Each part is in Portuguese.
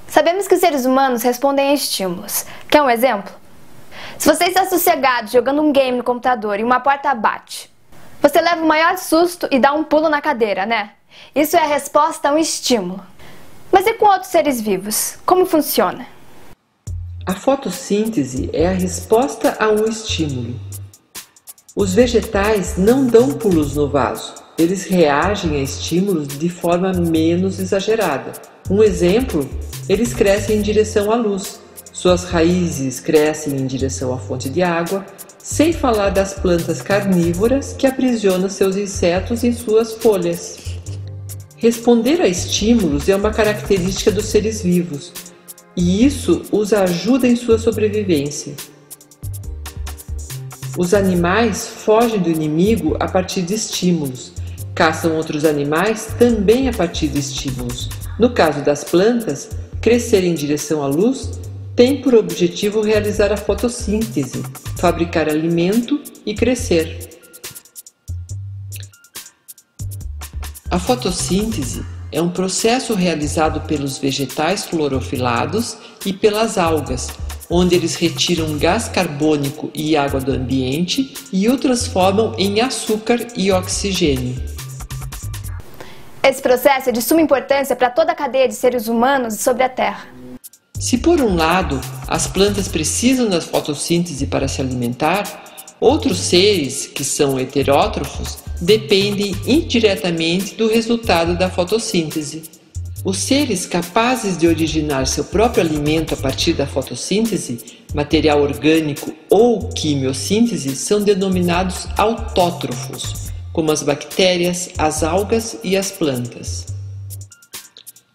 Sabemos que os seres humanos respondem a estímulos. Quer um exemplo? Se você está sossegado jogando um game no computador e uma porta bate, você leva o maior susto e dá um pulo na cadeira, né? Isso é a resposta a um estímulo. Mas e com outros seres vivos? Como funciona? A fotossíntese é a resposta a um estímulo. Os vegetais não dão pulos no vaso, eles reagem a estímulos de forma menos exagerada. Um exemplo, eles crescem em direção à luz, suas raízes crescem em direção à fonte de água, sem falar das plantas carnívoras que aprisionam seus insetos em suas folhas. Responder a estímulos é uma característica dos seres vivos, e isso os ajuda em sua sobrevivência. Os animais fogem do inimigo a partir de estímulos, caçam outros animais também a partir de estímulos. No caso das plantas, crescer em direção à luz tem por objetivo realizar a fotossíntese, fabricar alimento e crescer. A fotossíntese é um processo realizado pelos vegetais clorofilados e pelas algas, onde eles retiram gás carbônico e água do ambiente e o transformam em açúcar e oxigênio. Esse processo é de suma importância para toda a cadeia de seres humanos sobre a Terra. Se por um lado as plantas precisam da fotossíntese para se alimentar, outros seres, que são heterótrofos, dependem indiretamente do resultado da fotossíntese. Os seres capazes de originar seu próprio alimento a partir da fotossíntese, material orgânico ou quimiossíntese, são denominados autótrofos, como as bactérias, as algas e as plantas.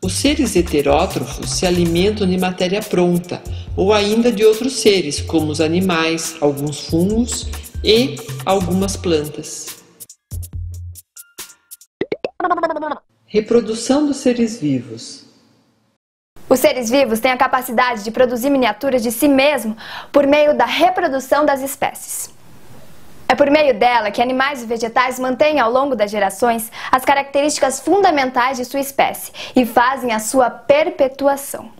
Os seres heterótrofos se alimentam de matéria pronta ou ainda de outros seres, como os animais, alguns fungos e algumas plantas. Reprodução dos seres vivos. Os seres vivos têm a capacidade de produzir miniaturas de si mesmo por meio da reprodução das espécies. É por meio dela que animais e vegetais mantêm ao longo das gerações as características fundamentais de sua espécie e fazem a sua perpetuação.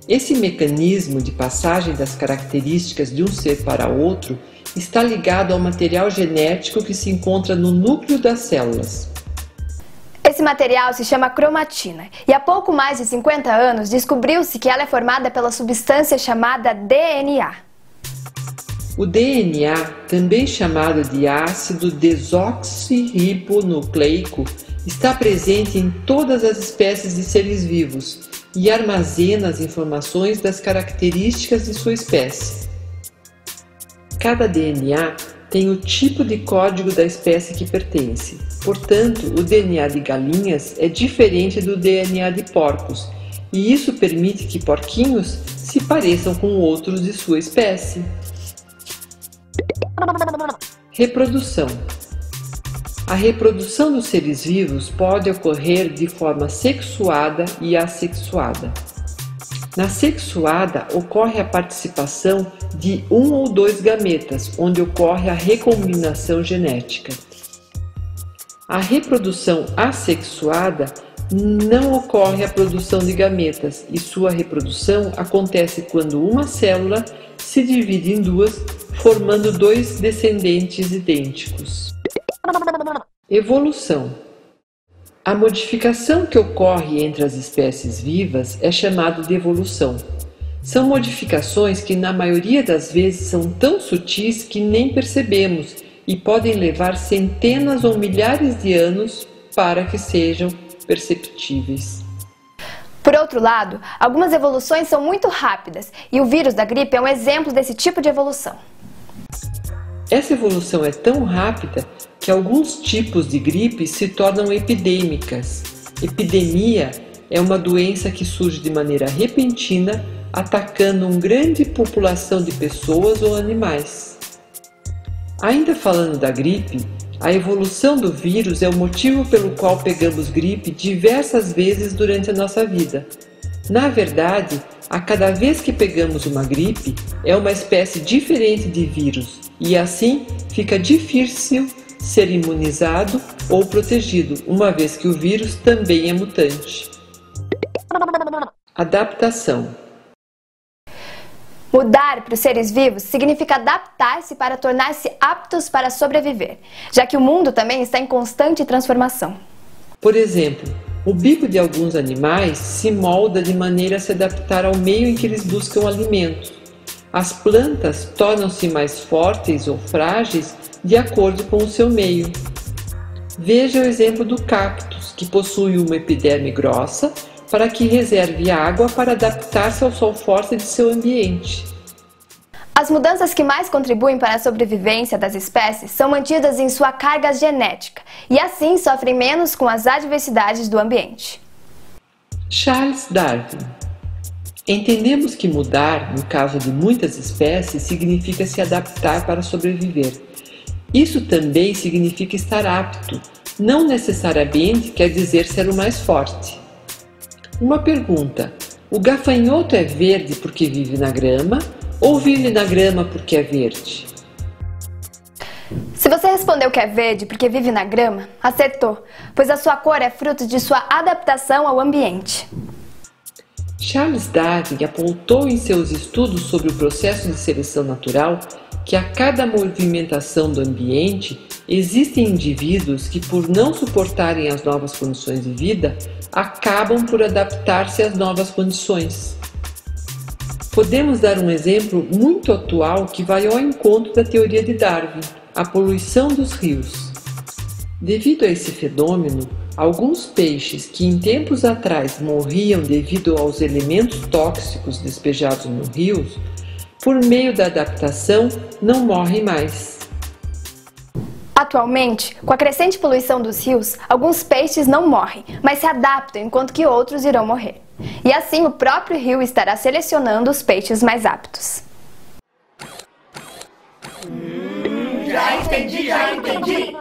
Esse mecanismo de passagem das características de um ser para outro está ligado ao material genético que se encontra no núcleo das células. Esse material se chama cromatina e há pouco mais de 50 anos descobriu-se que ela é formada pela substância chamada DNA. O DNA, também chamado de ácido desoxirribonucleico, está presente em todas as espécies de seres vivos e armazena as informações das características de sua espécie. Cada DNA tem o tipo de código da espécie que pertence. Portanto, o DNA de galinhas é diferente do DNA de porcos, e isso permite que porquinhos se pareçam com outros de sua espécie. Reprodução. A reprodução dos seres vivos pode ocorrer de forma sexuada e assexuada. Na sexuada, ocorre a participação de um ou dois gametas, onde ocorre a recombinação genética. A reprodução assexuada não ocorre a produção de gametas e sua reprodução acontece quando uma célula se divide em duas, formando dois descendentes idênticos. Evolução. A modificação que ocorre entre as espécies vivas é chamada de evolução. São modificações que na maioria das vezes são tão sutis que nem percebemos e podem levar centenas ou milhares de anos para que sejam perceptíveis. Por outro lado, algumas evoluções são muito rápidas e o vírus da gripe é um exemplo desse tipo de evolução. Essa evolução é tão rápida que alguns tipos de gripe se tornam epidêmicas. Epidemia é uma doença que surge de maneira repentina, atacando uma grande população de pessoas ou animais. Ainda falando da gripe, a evolução do vírus é o motivo pelo qual pegamos gripe diversas vezes durante a nossa vida. Na verdade, a cada vez que pegamos uma gripe, é uma espécie diferente de vírus, e assim fica difícil ser imunizado ou protegido, uma vez que o vírus também é mutante. Adaptação. Mudar para os seres vivos significa adaptar-se para tornar-se aptos para sobreviver, já que o mundo também está em constante transformação. Por exemplo, o bico de alguns animais se molda de maneira a se adaptar ao meio em que eles buscam alimento. As plantas tornam-se mais fortes ou frágeis de acordo com o seu meio. Veja o exemplo do cactus, que possui uma epiderme grossa para que reserve água para adaptar-se ao sol forte de seu ambiente. As mudanças que mais contribuem para a sobrevivência das espécies são mantidas em sua carga genética e assim sofrem menos com as adversidades do ambiente. Charles Darwin. Entendemos que mudar, no caso de muitas espécies, significa se adaptar para sobreviver. Isso também significa estar apto, não necessariamente quer dizer ser o mais forte. Uma pergunta: o gafanhoto é verde porque vive na grama ou vive na grama porque é verde? Se você respondeu que é verde porque vive na grama, acertou, pois a sua cor é fruto de sua adaptação ao ambiente. Charles Darwin apontou em seus estudos sobre o processo de seleção natural que a cada movimentação do ambiente existem indivíduos que, por não suportarem as novas condições de vida, acabam por adaptar-se às novas condições. Podemos dar um exemplo muito atual que vai ao encontro da teoria de Darwin, a poluição dos rios. Devido a esse fenômeno, alguns peixes que em tempos atrás morriam devido aos elementos tóxicos despejados nos rios, por meio da adaptação, não morrem mais. Atualmente, com a crescente poluição dos rios, alguns peixes não morrem, mas se adaptam enquanto que outros irão morrer. E assim o próprio rio estará selecionando os peixes mais aptos. Já entendi!